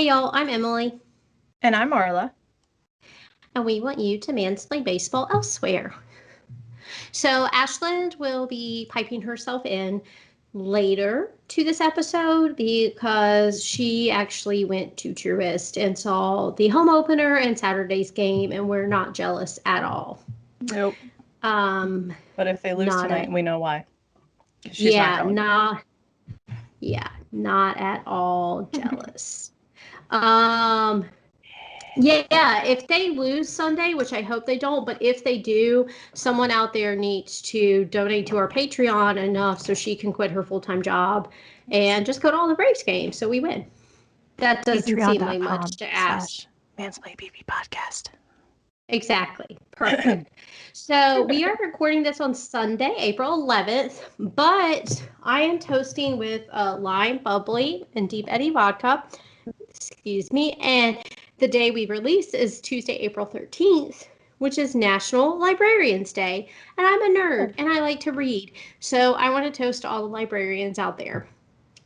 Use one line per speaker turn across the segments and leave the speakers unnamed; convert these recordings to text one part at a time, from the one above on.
Hey y'all, I'm Emily,
And I'm Marla.
and we want you to mansplain baseball elsewhere. So, Ashland will be piping herself in later to this episode because she actually went to Truist and saw the home opener and Saturday's game, and we're not jealous at all.
Nope.
Um,
But if they lose
not
tonight,
at
we know why. She's not
yeah,
going.
not at all jealous. Um, Yeah, if they lose Sunday, which I hope they don't, but if they do, someone out there needs to donate to our Patreon enough so she can quit her full-time job and just go to all the Braves games so we win. That doesn't seem like much to ask.
Mansplain BB podcast.
Exactly. Perfect. So we are recording this on Sunday, April 11th, but I am toasting with lime bubbly and deep Eddy vodka. Excuse me. And the day we release is Tuesday, April 13th, which is National Librarians Day. And I'm a nerd and I like to read. So I want to toast to all the librarians out there.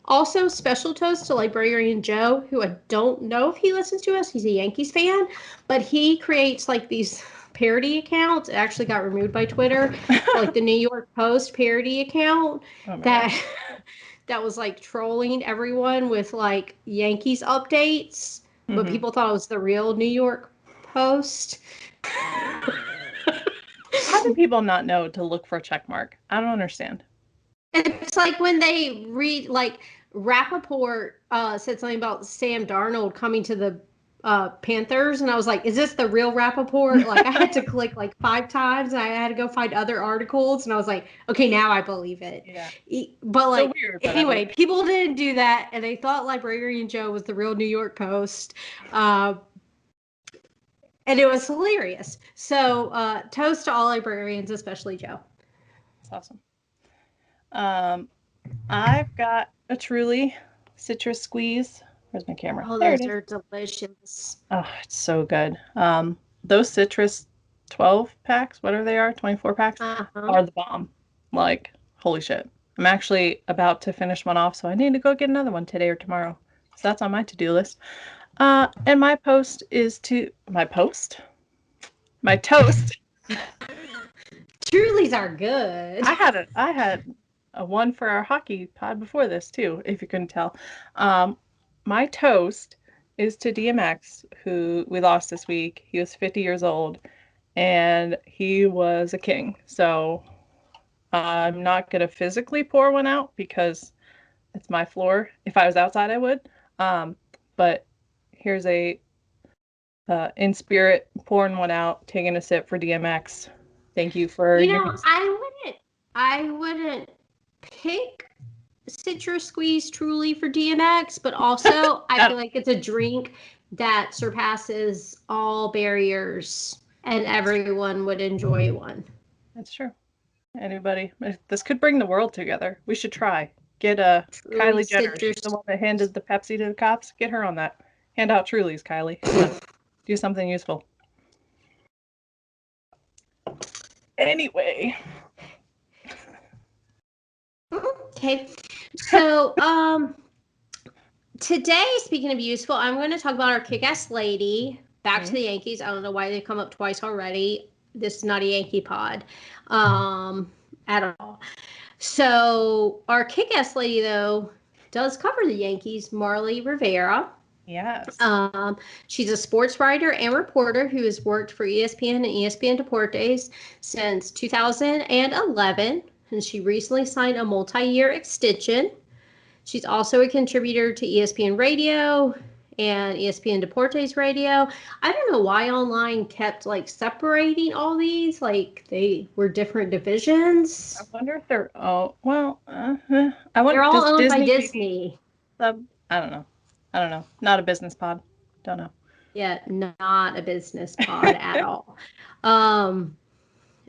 Also, special toast to Librarian Joe, who I don't know if he listens to us. He's a Yankees fan, but he creates like these parody accounts. It actually got removed by Twitter, like the New York Post parody account that was like trolling everyone with like Yankees updates, but people thought it was the real New York Post.
How do people not know to look for a check mark? I don't understand.
It's like when they read, like, Rappaport said something about Sam Darnold coming to the Panthers, and I was like, is this the real Rappaport? Like, I had to click like 5 times, and I had to go find other articles, and I was like, okay, now I believe it.
Yeah.
But like,
So weird, but
anyway, people didn't do that, and they thought Librarian Joe was the real New York Post. And it was hilarious. So, toast to all librarians, especially Joe.
It's awesome. I've got a Truly citrus squeeze. Where's my camera?
Oh,
There
those
it is.
are delicious.
Oh, it's so good. Those citrus 12 packs, whatever they are, 24 packs, are the bomb. Like, holy shit. I'm actually about to finish one off, so I need to go get another one today or tomorrow. So that's on my to-do list. And my post is to my toast.
Trulies are good.
I had a one for our hockey pod before this too, if you couldn't tell. My toast is to DMX, who we lost this week. He was 50 years old, and he was a king. So I'm not gonna physically pour one out because it's my floor. If I was outside, I would. But here's a in spirit pouring one out, taking a sip for DMX. Thank you for your.
I wouldn't pick citrus squeeze truly for DMX, but also I feel like it's a drink that surpasses all barriers and everyone would enjoy one.
That's true. Anybody, this could bring the world together. We should try. Get
Truly
Kylie Jenner.
citrus.
She's the one that handed the Pepsi to the cops. Get her on that. Hand out Trulies, Kylie. Come on. Do something useful. Anyway.
Okay. So, today, speaking of useful, I'm going to talk about our Kickass Lady. Back to the Yankees. I don't know why they've come up twice already. This is not a Yankee pod at all. So, our Kickass Lady, though, does cover the Yankees, Marly Rivera.
Yes.
She's a sports writer and reporter who has worked for ESPN and ESPN Deportes since 2011, and she recently signed a multi-year extension. She's also a contributor to ESPN Radio and ESPN Deportes Radio. I don't know why online kept like separating all these, like they were different divisions.
I wonder if they're I wonder
They're all owned by
Disney.
Disney.
I don't know. Not a business pod. Don't know.
Yeah, not a business pod at all.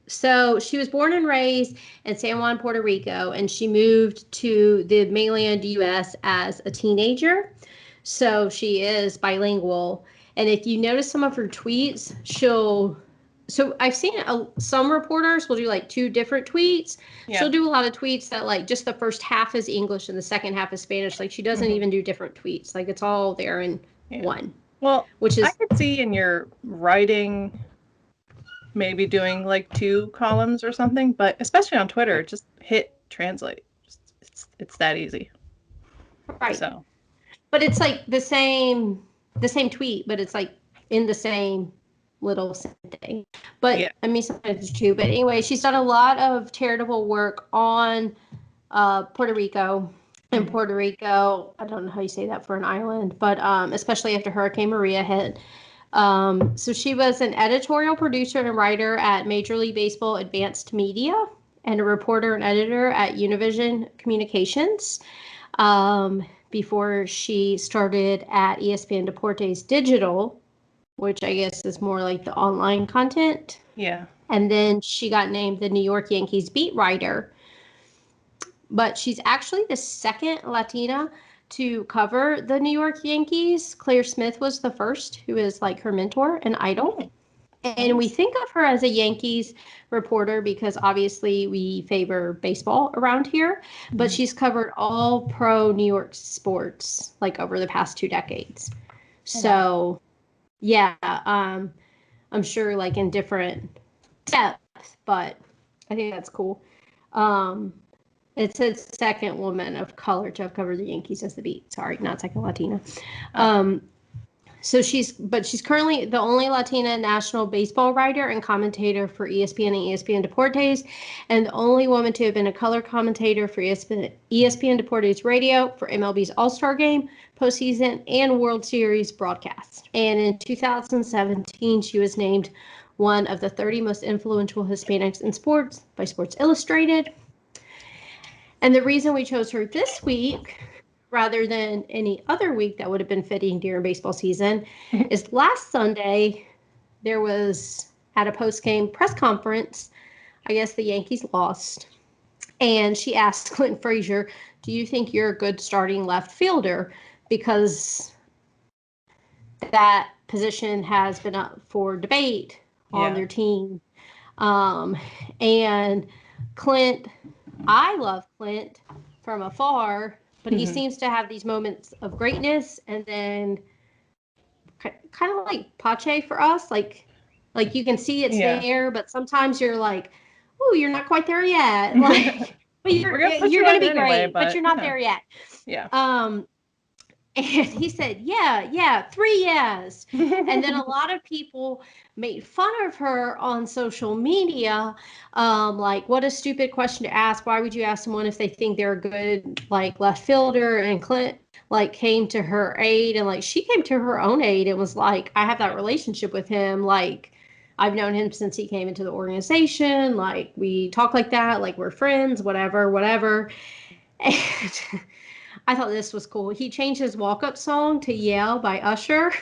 So she was born and raised in San Juan, Puerto Rico, and she moved to the mainland U.S. as a teenager. So she is bilingual. And if you notice some of her tweets, so I've seen some reporters will do like 2 different tweets. Yeah. She'll do a lot of tweets that like just the first half is English and the second half is Spanish. Like she doesn't even do different tweets. Like it's all there in one.
Well,
which is
I could see in your writing maybe doing like 2 columns or something, but especially on Twitter, just hit translate. It's that easy.
right.
So,
But it's like the same tweet, but it's like in the same little thing. But
yeah.
I mean, sometimes too. But anyway, she's done a lot of charitable work on Puerto Rico. In Puerto Rico, I don't know how you say that for an island, but especially after Hurricane Maria hit. So she was an editorial producer and writer at Major League Baseball Advanced Media and a reporter and editor at Univision Communications. Before she started at ESPN Deportes Digital, which I guess is more like the online content.
Yeah.
And then she got named the New York Yankees beat writer. But she's actually the second Latina to cover the New York Yankees. Claire Smith was the first, who is like her mentor and idol. And we think of her as a Yankees reporter because obviously we favor baseball around here, but she's covered all pro New York sports like over the past 2 decades. So, yeah, I'm sure like in different depth, but I think that's cool. It's a second woman of color to have covered the Yankees as the beat. Sorry, not second Latina. So she's currently the only Latina national baseball writer and commentator for ESPN and ESPN Deportes, and the only woman to have been a color commentator for ESPN Deportes Radio for MLB's All-Star Game, postseason, and World Series broadcasts. And in 2017, she was named one of the 30 most influential Hispanics in sports by Sports Illustrated. And the reason we chose her this week rather than any other week that would have been fitting during baseball season is last Sunday there was at a post-game press conference, I guess the Yankees lost, and she asked Clint Frazier, do you think you're a good starting left fielder? Because that position has been up for debate on their team. And Clint, I love Clint from afar, but he seems to have these moments of greatness and then kind of like Pache for us, like you can see it's there, but sometimes you're like, oh, you're not quite there yet. Like, but you're going to be anyway, great, but you're not there yet.
Yeah.
And he said, yeah, 3 years. And then a lot of people made fun of her on social media. Like, what a stupid question to ask. Why would you ask someone if they think they're a good, like, left fielder? And Clint, like, came to her aid. And, like, she came to her own aid and was like, I have that relationship with him. Like, I've known him since he came into the organization. Like, we talk like that. Like, we're friends, whatever. And I thought this was cool. He changed his walk-up song to Yell by Usher.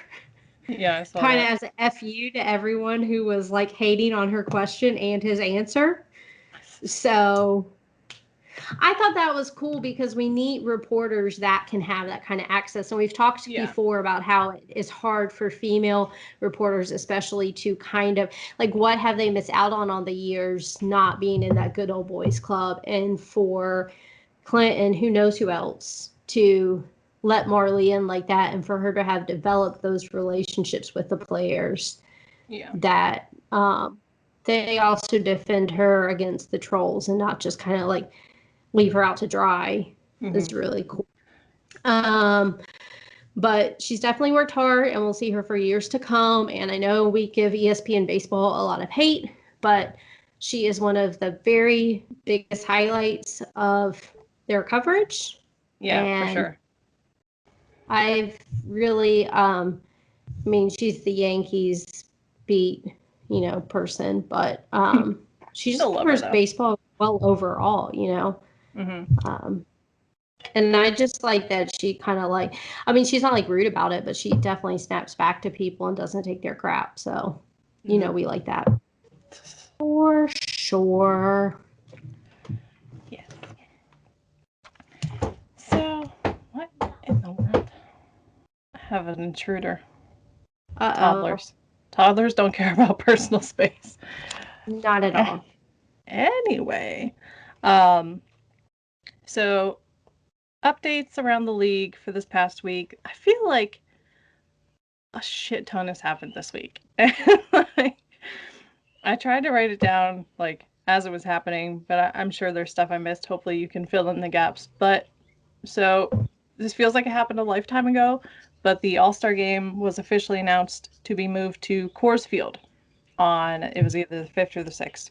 Yeah, I saw
kind of
that.
as an FU to everyone who was like hating on her question and his answer. So I thought that was cool because we need reporters that can have that kind of access. And we've talked before about how it is hard for female reporters, especially to kind of like what have they missed out on the years not being in that good old boys club, and for Clinton, who knows who else, to let Marly in like that, and for her to have developed those relationships with the players that they also defend her against the trolls and not just kind of like leave her out to dry. Is really cool. But she's definitely worked hard, and we'll see her for years to come. And I know we give ESPN baseball a lot of hate, but she is one of the very biggest highlights of their coverage.
Yeah,
and
for sure.
I've really, I mean, she's the Yankees beat, person, but she just covers baseball well overall, and I just like that she kind of like, I mean, she's not like rude about it, but she definitely snaps back to people and doesn't take their crap. So, we like that. For sure.
Yeah. So, what in the world? I have an intruder. Toddlers. Toddlers don't care about personal space.
Not at all.
Anyway, so updates around the league for this past week. I feel like a shit ton has happened this week. Like, I tried to write it down like as it was happening, but I'm sure there's stuff I missed. Hopefully you can fill in the gaps. But so this feels like it happened a lifetime ago, but the All-Star game was officially announced to be moved to Coors Field on, it was either the 5th or the 6th.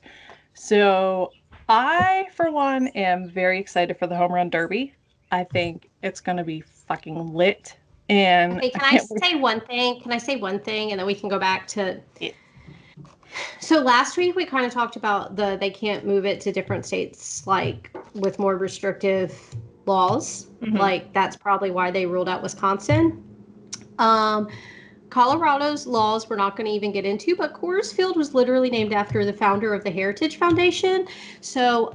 So I, for one, am very excited for the Home Run Derby. I think it's going to be fucking lit. And
Okay,
I
can I
can't wait.
say one thing? Can I say one thing and then we can go back to.
Yeah.
So last week we kind of talked about they can't move it to different states like with more restrictive laws.
Mm-hmm.
Like that's probably why they ruled out Wisconsin. Um, Colorado's laws we're not going to even get into, but Coors Field was literally named after the founder of the Heritage Foundation. So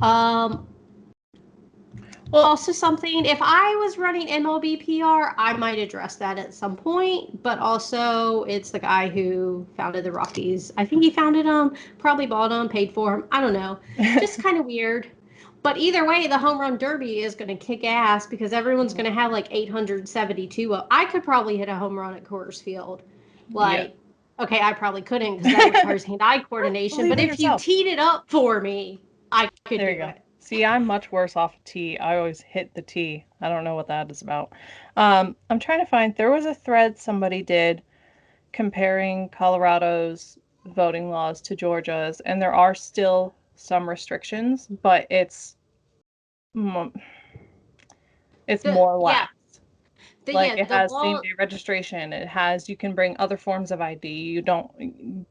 Well,
also something, if I was running MLB PR, I might address that at some point, but also it's the guy who founded the Rockies. I think he founded them, probably bought them, paid for them. I don't know. Just kind of weird. But either way, the home run derby is going to kick ass because everyone's going to have like 872. I could probably hit a home run at Coors Field.
yeah.
Like, okay, I probably couldn't because that requires hand-eye coordination.
Believe
But
in
if you
yourself.
teed it up for me, I could
There
do
you go.
it.
See, I'm much worse off of tee. I always hit the tee. I don't know what that is about. I'm trying to find, there was a thread somebody did comparing Colorado's voting laws to Georgia's, and there are still some restrictions, but it's more
Yeah,
lax. Like it
the
has same
law.
day registration. It has you can bring other forms of ID. You don't,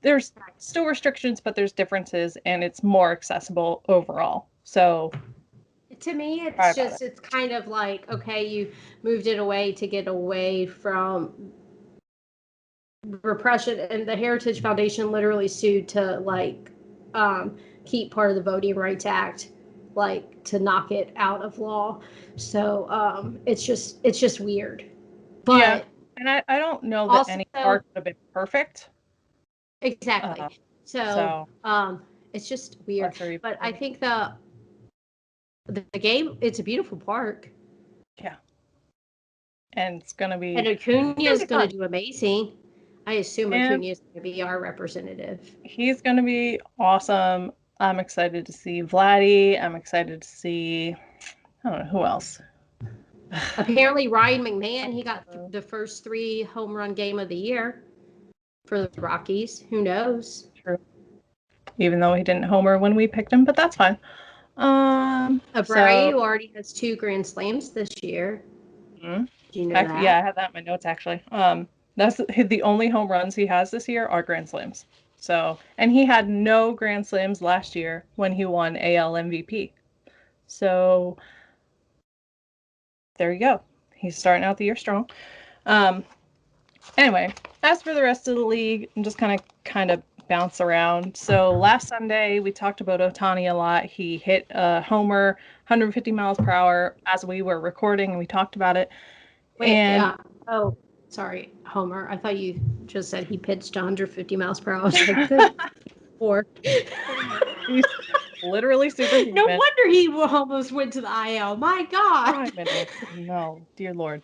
there's still restrictions, but there's differences, and it's more accessible overall. So
To me,
try
it's
about
just,
it.
it's kind of like, okay, you moved it away to get away from repression, and the Heritage Foundation literally sued to like um, keep part of the Voting Rights Act, like to knock it out of law. So it's just weird.
Yeah,
But
and I don't know that
also,
any part would have been perfect.
exactly.
Uh,
So
so
it's just weird.
lesser evil.
But I think the game, it's a beautiful park.
Yeah, and
And
it's gonna
Acuna's
be
going
fun.
to do amazing. I assume
And
Acuna's going to be our representative.
he's gonna be awesome. I'm excited to see Vladdy. I'm excited to see I don't know who else.
Apparently, Ryan McMahon, he got the first 3 home run game of the year for the Rockies. Who knows?
True. Even though he didn't homer when we picked him, but that's fine. So
Abreu already has 2 Grand Slams this year.
hmm.
Do you know
Actually, yeah,
that?
I had that in my notes actually. That's the only home runs he has this year are grand slams. So, and he had no grand slams last year when he won AL MVP. So there you go. He's starting out the year strong. Um, Anyway, as for the rest of the league, I'm just kind of bounce around. So last Sunday we talked about Otani a lot. He hit a homer, 150 miles per hour as we were recording, and we talked about it.
Wait,
And
oh, sorry, Homer. I thought you just said he pitched 150 miles per hour. I was like, good Lord.
he's literally
No
superhuman.
wonder he almost went to the IL. My God.
5 minutes. No, dear Lord.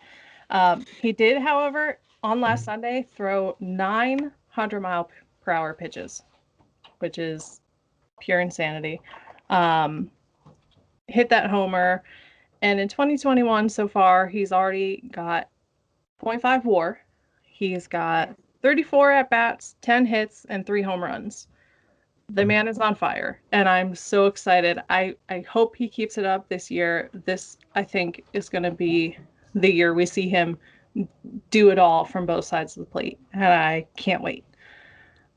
He did, however, on last Sunday throw 900-mile per hour pitches, which is pure insanity. Um, Hit that homer. And in 2021 so far, he's already got .5 WAR. He's got 34 at bats, 10 hits, and 3 home runs. The man is on fire, and I'm so excited. I hope he keeps it up this year. This, I think, is going to be the year we see him do it all from both sides of the plate, and I can't wait.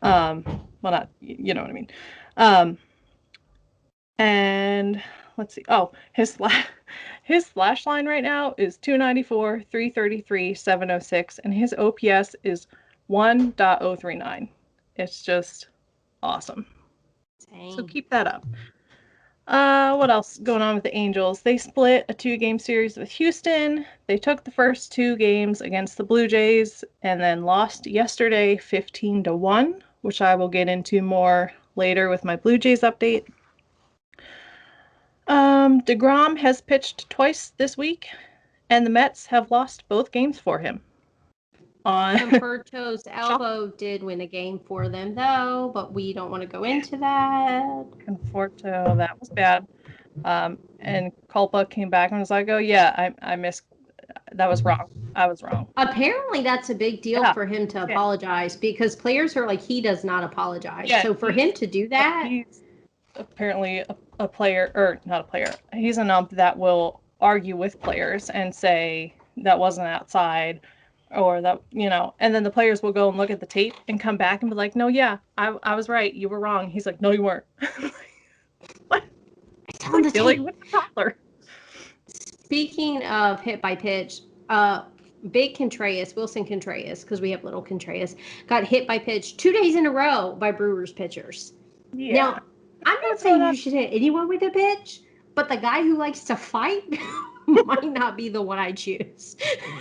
Well, not, you know what I mean. Um, and let's see. Oh, his slash line right now is 294, 333, 706, and his OPS is 1.039. It's just awesome. So
Dang.
keep that up. What else going on with the Angels? They split a 2-game series with Houston. They took the first 2 games against the Blue Jays and then lost yesterday 15-1, which I will get into more later with my Blue Jays update. DeGrom has pitched twice this week, and the Mets have lost both games for him. on
Conforto's elbow did win a game for them, though, but we don't want to go into that.
Conforto. That was bad. And Culpa came back and was like, "Oh yeah, I missed. That was wrong. I was wrong."
Apparently, that's a big deal
Yeah.
for him to
Yeah.
apologize because players are like, he does not apologize.
Yeah.
So for him to do that,
He's apparently a player, or not a player. He's an ump that will argue with players and say that wasn't outside, or that, and then the players will go and look at the tape and come back and be like, "No, yeah, I was right. You were wrong." He's like, "No, you weren't." What?
it's
It's
on the
like dealing
tape.
with a toddler.
Speaking of hit by pitch, big Contreras, Wilson Contreras, because we have little Contreras, got hit by pitch 2 days in a row by Brewers pitchers.
Yeah.
Now, I'm not saying you should hit anyone with a pitch, but the guy who likes to fight might not be the one I choose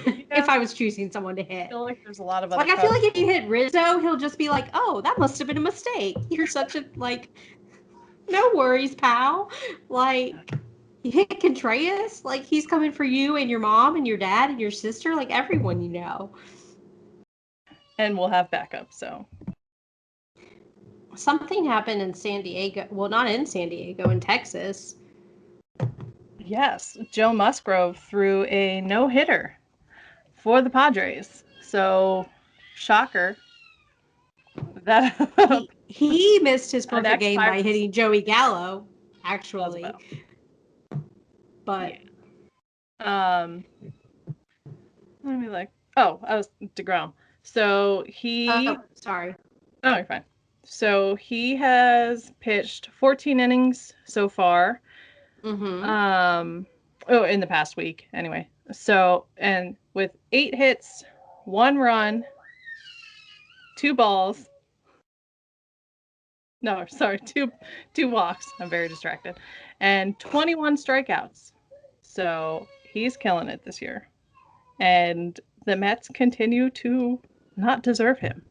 if I was choosing someone to hit.
I feel like there's a lot of other.
Like, I feel like if you hit Rizzo, he'll just be like, "Oh, that must have been a mistake. You're such a no worries, pal." Like, you hit Contreras, like he's coming for you and your mom and your dad and your sister, like everyone you know.
And we'll have backup. So
something happened in San Diego. Well, not in San Diego, in Texas.
Yes, Joe Musgrove threw a no-hitter for the Padres. So, shocker. That
he missed his perfect game by
Pirates
hitting Joey Gallo, actually.
well.
But
let me I was DeGrom. So
sorry.
Oh, you're fine. So he has pitched 14 innings so far.
Mm-hmm.
In the past week, anyway. So, and with 8 hits, 1 run, 2 balls. No, sorry, two walks. I'm very distracted. And 21 strikeouts. So he's killing it this year. And the Mets continue to not deserve him.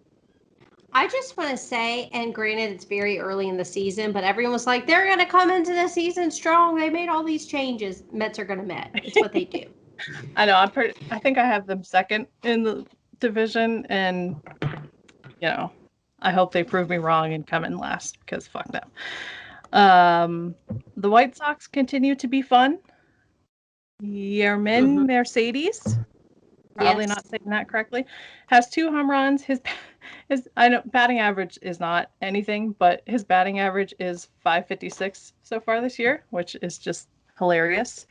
I just want to say, and granted, it's very early in the season, but everyone was like, they're going to come into the season strong. They made all these changes. Mets are going to Met. It's what they do.
I know. I think I have them second in the division, and I hope they prove me wrong and come in last because fuck them. The White Sox continue to be fun. Yermin Mercedes, probably not saying that correctly, has 2 home runs. His I know batting average is not anything, but his batting average is .556 so far this year, which is just hilarious.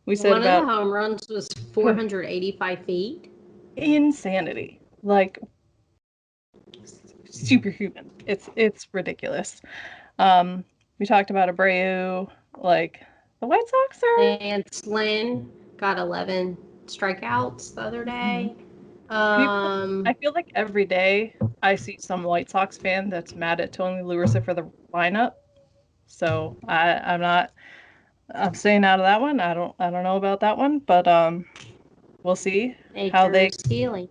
We said
one of the home runs was 485 feet.
Insanity, like superhuman. It's ridiculous. We talked about Abreu, like the White Sox are.
And Slynn got 11 strikeouts the other day.
I feel like every day I see some White Sox fan that's mad at Tony La Russa for the lineup. So I'm staying out of that one. I don't know about that one, but we'll see how they
healing.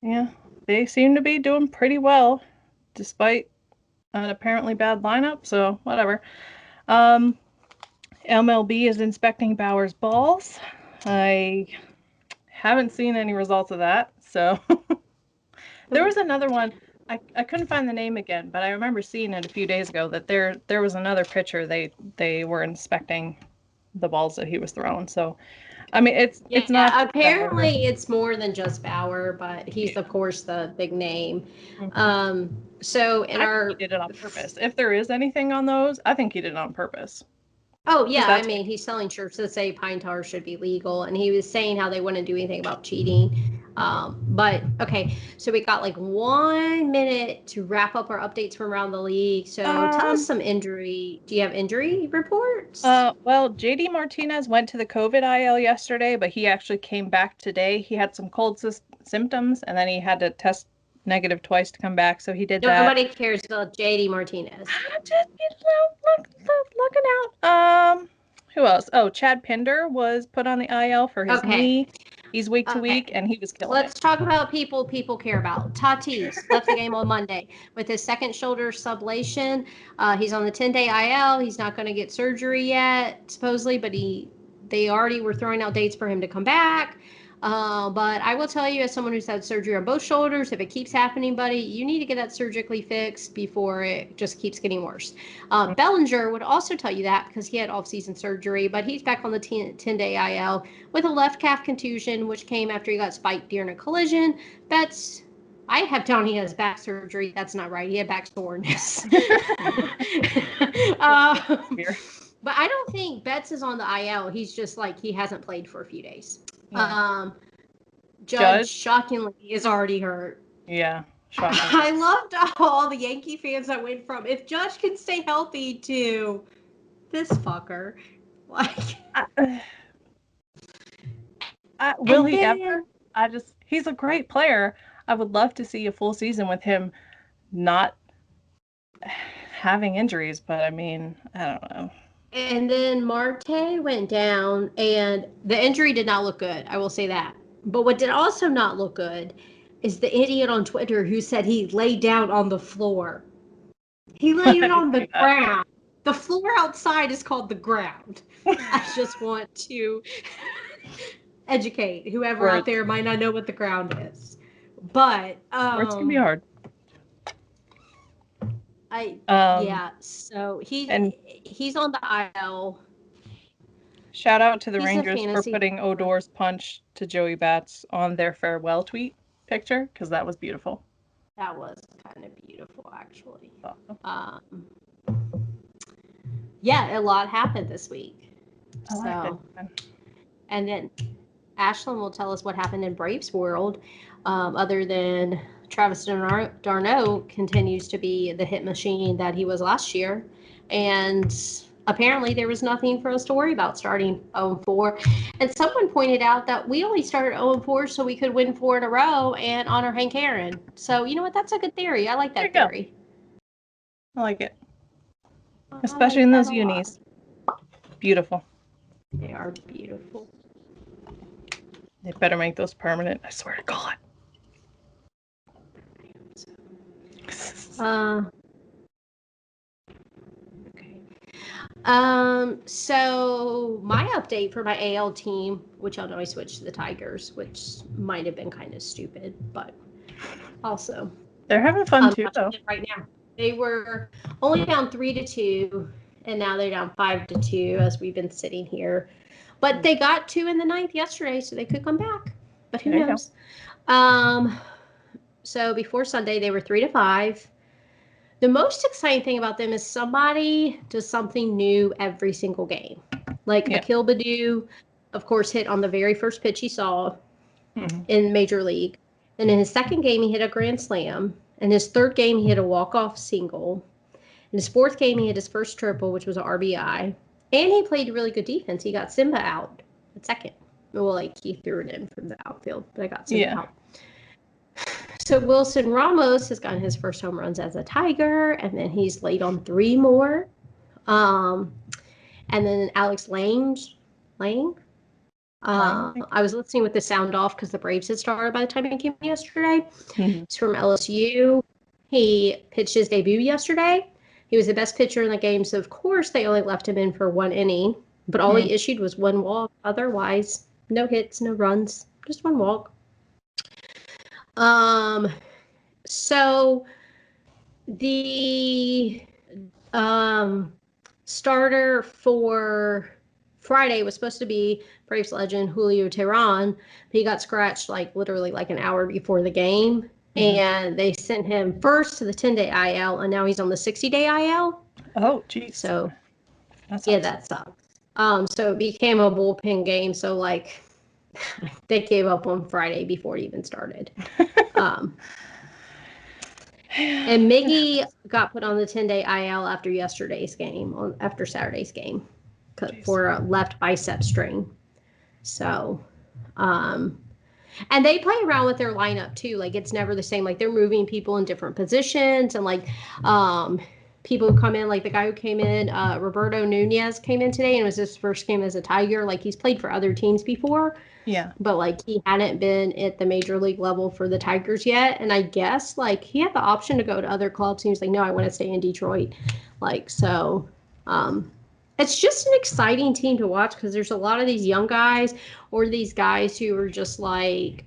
Yeah, they seem to be doing pretty well despite an apparently bad lineup, so whatever. MLB is inspecting Bauer's balls. I haven't seen any results of that, so there was another one. I couldn't find the name again, but I remember seeing it a few days ago that there was another pitcher they were inspecting the balls that he was throwing. So, I mean, it's not.
Apparently, it's more than just Bauer, but he's of course the big name. So
I think he did it on purpose. If there is anything on those, I think he did it on purpose.
Oh yeah, I mean he's selling shirts that say pine tar should be legal, and he was saying how they wouldn't do anything about cheating. But okay, so we got like 1 minute to wrap up our updates from around the league. So tell us some injury. Do you have injury reports?
Well, JD Martinez went to the COVID IL yesterday, but he actually came back today. He had some cold symptoms, and then he had to test negative twice to come back. So he did that.
Nobody cares about JD Martinez.
I'm just looking out. Who else? Oh, Chad Pinder was put on the IL for his knee. He's week to week, and he was killing
Let's talk about people care about. Tatis left the game on Monday with his second shoulder sublation. He's on the 10-day IL. He's not going to get surgery yet, supposedly, but they already were throwing out dates for him to come back. But I will tell you, as someone who's had surgery on both shoulders, if it keeps happening, buddy, you need to get that surgically fixed before it just keeps getting worse. Bellinger would also tell you that because he had off-season surgery, but he's back on the 10-day IL with a left calf contusion, which came after he got spiked during a collision. I have down he has back surgery. That's not right. He had back soreness. But I don't think Betts is on the IL. He's just like, he hasn't played for a few days. Yeah. Judge shockingly is already hurt.
Yeah.
I loved all the Yankee fans that went from, if Judge can stay healthy, to this fucker. Like,
will he ever? He's a great player. I would love to see a full season with him not having injuries, but I mean, I don't know.
And then Marte went down, and the injury did not look good. I will say that. But what did also not look good is the idiot on Twitter who said he laid down on the floor. He laid on the ground. The floor outside is called the ground. I just want to educate whoever out there might not know what the ground is. But
words can be hard.
Yeah, so he's on the IL.
Shout out to the Rangers for putting Odor's punch to Joey Bats on their farewell tweet picture, because that was beautiful.
That was kind of beautiful, actually. Yeah, a lot happened this week. And then Ashlyn will tell us what happened in Braves world, other than Travis d'Arnaud continues to be the hit machine that he was last year. And apparently there was nothing for us to worry about starting 0-4. And someone pointed out that we only started 0-4 so we could win 4 in a row and honor Hank Aaron. So, you know what? That's a good theory. I like that theory.
I like it. Especially in those unis. Beautiful.
They are beautiful.
They better make those permanent. I swear to God.
Okay. So my update for my AL team, which I'll know I switched to the Tigers, which might have been kind of stupid, but also
they're having fun too, though.
Right now, they were only down 3-2, and now they're down 5-2 as we've been sitting here. But they got 2 in the 9th yesterday, so they could come back. But who knows? So before Sunday, they were 3-5. The most exciting thing about them is somebody does something new every single game. Like Akil Baddoo, of course, hit on the very first pitch he saw in Major League. And in his second game, he hit a grand slam. In his third game, he hit a walk-off single. In his fourth game, he hit his first triple, which was an RBI. And he played really good defense. He got Simba out at second. Well, like, he threw it in from the outfield, but I got Simba out. So Wilson Ramos has gotten his first home runs as a Tiger, and then he's laid on 3 more. And then Alex Lang. I was listening with the sound off because the Braves had started by the time he came yesterday. He's from LSU. He pitched his debut yesterday. He was the best pitcher in the game, so of course they only left him in for 1 inning. But all he issued was 1 walk. Otherwise, no hits, no runs, just 1 walk. So the starter for Friday was supposed to be Braves legend Julio Teheran. He got scratched literally an hour before the game, and they sent him first to the 10-day IL, and now he's on the 60-day IL.
Oh, geez.
So that sucks. So it became a bullpen game. So they gave up on Friday before it even started. And Miggy got put on the 10-day IL after Saturday's game, for a left bicep strain. So, and they play around with their lineup too. It's never the same. They're moving people in different positions, and people who come in, the guy who came in, Roberto Nunez came in today, and it was his first game as a Tiger. He's played for other teams before.
Yeah.
But he hadn't been at the major league level for the Tigers yet. And I guess he had the option to go to other clubs. He was like, no, I want to stay in Detroit. So It's just an exciting team to watch because there's a lot of these young guys or these guys who are just like,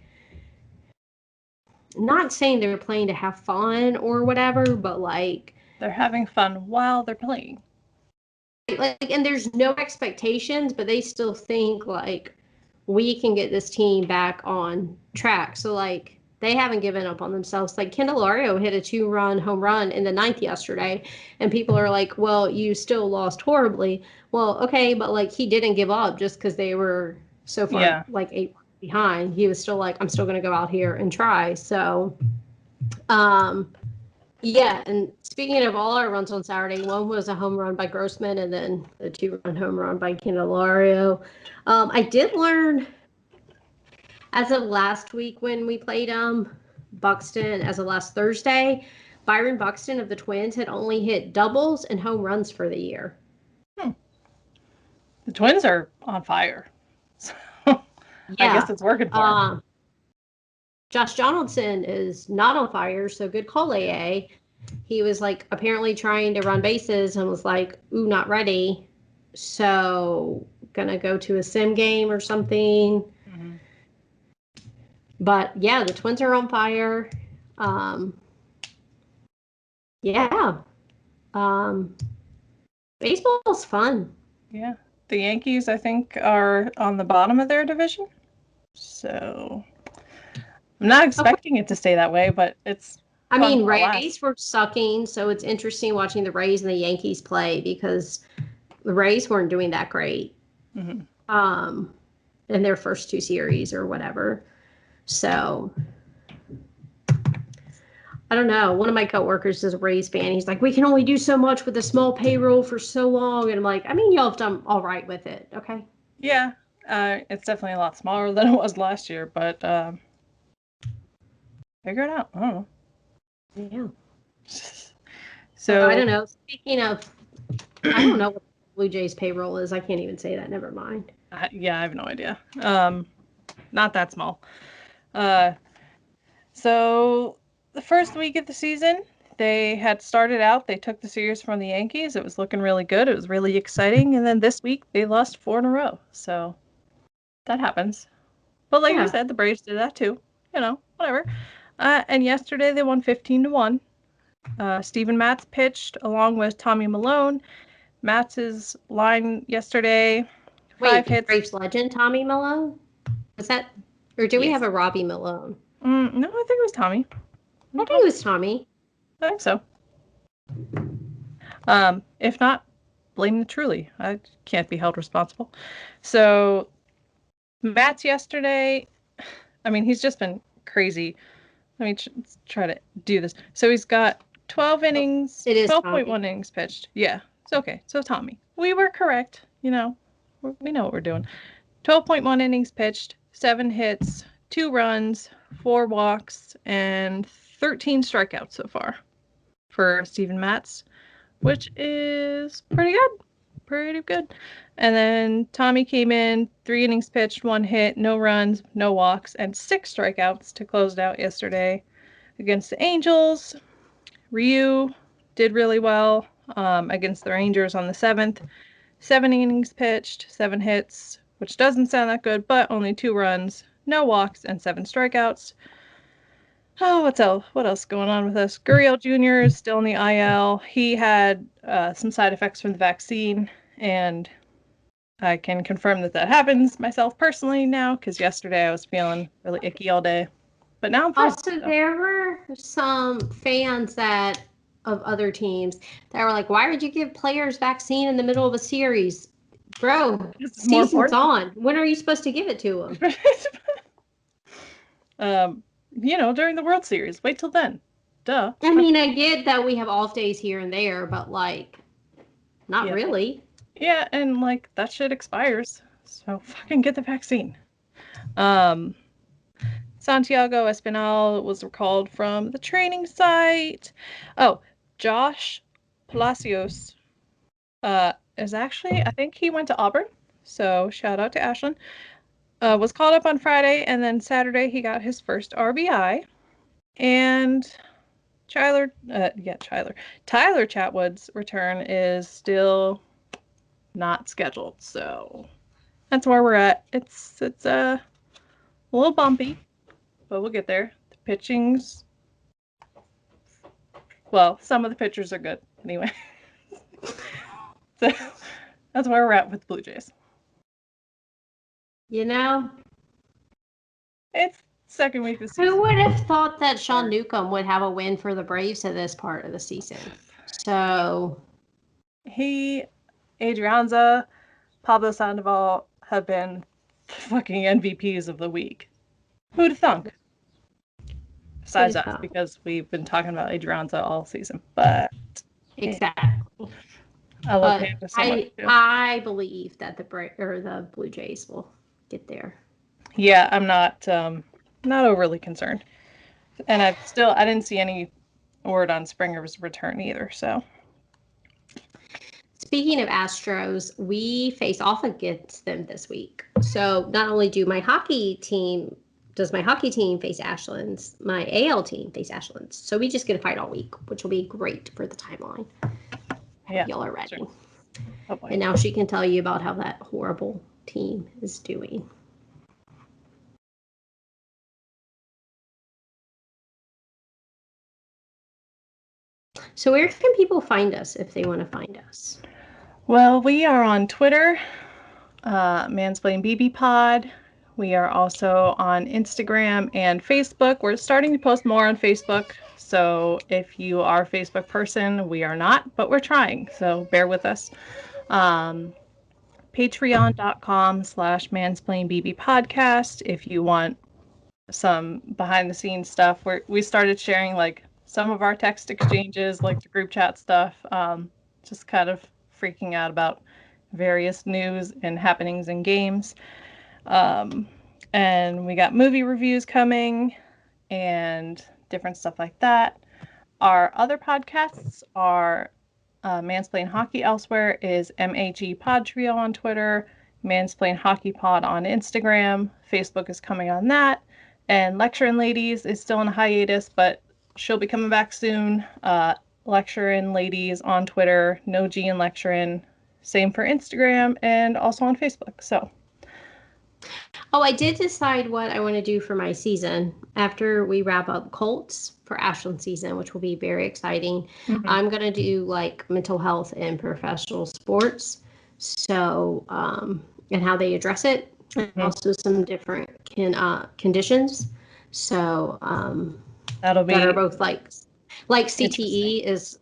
not saying they're playing to have fun or whatever, but like
they're having fun while they're playing.
And there's no expectations, but they still think like we can get this team back on track. So like they haven't given up on themselves. Like Candelario hit a 2-run home run in the ninth yesterday, and people are like, "Well, you still lost horribly." Well, okay, but like he didn't give up just because they were so far like 8 behind. He was still like, "I'm still going to go out here and try." So, yeah, and speaking of all our runs on Saturday, one was a home run by Grossman and then a 2-run home run by Candelario. I did learn as of last week when we played Buxton, as of last Thursday, Byron Buxton of the Twins had only hit doubles and home runs for the year.
The Twins are on fire. So I guess it's working for them.
Josh Donaldson is not on fire, so good call, AA. He was like apparently trying to run bases and was like, ooh, not ready. So gonna go to a sim game or something.
Mm-hmm.
But yeah, the Twins are on fire. Yeah. Baseball's fun.
Yeah. The Yankees, I think, are on the bottom of their division. So I'm not expecting it to stay that way, but it's
I
fun
mean,
while it
Rays
lasts.
were sucking, so it's interesting watching the Rays and the Yankees play because the Rays weren't doing that great.
Mm-hmm.
In their first 2 series or whatever. So I don't know. One of my coworkers is a Rays fan. He's like, we can only do so much with a small payroll for so long. And I'm like, I mean, y'all have done all right with it. Okay.
Yeah. It's definitely a lot smaller than it was last year, but figure it out. I don't know.
Yeah.
So
I don't know. Speaking of, I don't know what Blue Jays payroll is. I can't even say that. Never mind.
yeah, I have no idea. Not that small. So the first week of the season, they had started out, they took the series from the Yankees. It was looking really good. It was really exciting. And then this week, they lost 4 in a row. So that happens. But like we said, the Braves did that too. Whatever. And yesterday, they won 15-1. Steven Matz pitched along with Tommy Malone. Matz's line yesterday, 5 hits.
Braves legend Tommy Malone? Was that, or do we have a Robbie Malone?
No, I think it was Tommy.
I think it was Tommy.
I think so. If not, blame the Truly. I can't be held responsible. So Matt's yesterday, I mean, he's just been crazy. Let me try to do this. So he's got 12 innings, 12.1 innings pitched. Yeah, it's okay. So Tommy, we were correct. We know what we're doing. 12.1 innings pitched, 7 hits, 2 runs, 4 walks, and 13 strikeouts so far for Steven Matz, which is pretty good. Pretty good. And then Tommy came in, 3 innings pitched, 1 hit, no runs, no walks, and 6 strikeouts to close it out yesterday against the Angels. Ryu did really well against the Rangers on the 7th. 7 innings pitched, 7 hits, which doesn't sound that good, but only 2 runs, no walks, and 7 strikeouts. Oh, what else going on with us? Gurriel Jr. is still in the IL. He had some side effects from the vaccine, and I can confirm that happens myself personally now, because yesterday I was feeling really icky all day. But now I'm fine.
Also, there were some fans of other teams that were like, why would you give players vaccine in the middle of a series? Bro, season's on. When are you supposed to give it to
them? During the World Series. Wait till then. Duh.
I mean, I get that we have off days here and there, but like, not really.
Yeah, and like that shit expires. So fucking get the vaccine. Santiago Espinal was recalled from the training site. Oh, Josh Palacios is actually, I think he went to Auburn. So shout out to Ashlyn. Was called up on Friday, and then Saturday he got his first RBI. And Tyler Chatwood's return is still not scheduled. So that's where we're at. It's a little bumpy, but we'll get there. The pitching's, well, some of the pitchers are good anyway. So that's where we're at with the Blue Jays.
You know,
It's second week of the season.
who would have thought that Sean Newcomb would have a win for the Braves at this part of the season? So
Adrianza, Pablo Sandoval have been fucking MVPs of the week. Who'd have thunk? Besides us, because we've been talking about Adrianza all season. But
exactly.
I love Panda so much too.
I believe that the Blue Jays will get there.
Yeah, I'm not overly concerned. And I didn't see any word on Springer's return either, so.
Speaking of Astros, we face off against them this week. So not only does my hockey team face Ashlands, my AL team face Ashlands. So we just get a fight all week, which will be great for the timeline.
Yeah,
y'all are ready.
Sure. Oh,
and now she can tell you about how that horrible team is doing. So where can people find us if they want to find us?
Well, we are on Twitter, Mansplain BB Pod. We are also on Instagram and Facebook. We're starting to post more on Facebook. So if you are a Facebook person, we are not, but we're trying. So bear with us. Patreon.com/mansplainbb podcast. If you want some behind the scenes stuff, we started sharing like some of our text exchanges, like the group chat stuff, just kind of freaking out about various news and happenings in games. And we got movie reviews coming and different stuff like that. Our other podcasts are Mansplain Hockey Elsewhere is MAG Pod Trio on Twitter, Mansplain Hockey Pod on Instagram, Facebook is coming on that, and Lecturin Ladies is still in a hiatus, but she'll be coming back soon. Lecturin Ladies on Twitter, no G in Lecturin, same for Instagram and also on Facebook. So.
Oh, I did decide what I want to do for my season after we wrap up Colts for Ashland season, which will be very exciting. Mm-hmm. I'm going to do like mental health and professional sports. So, and how they address it, and also some different conditions. So, that are both like CTE is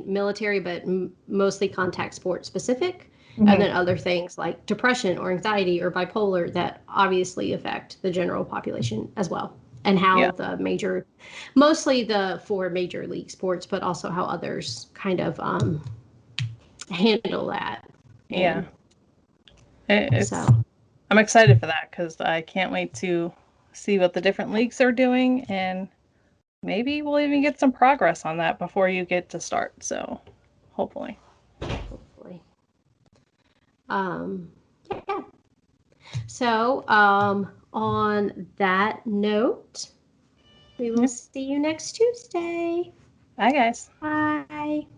military, but mostly contact sport specific. Mm-hmm. And then other things like depression or anxiety or bipolar that obviously affect the general population as well. And how mostly the 4 major league sports, but also how others kind of handle that.
Yeah. I'm excited for that because I can't wait to see what the different leagues are doing, and maybe we'll even get some progress on that before you get to start. So hopefully.
Yeah. So, on that note, we will see you next Tuesday.
Bye, guys.
Bye.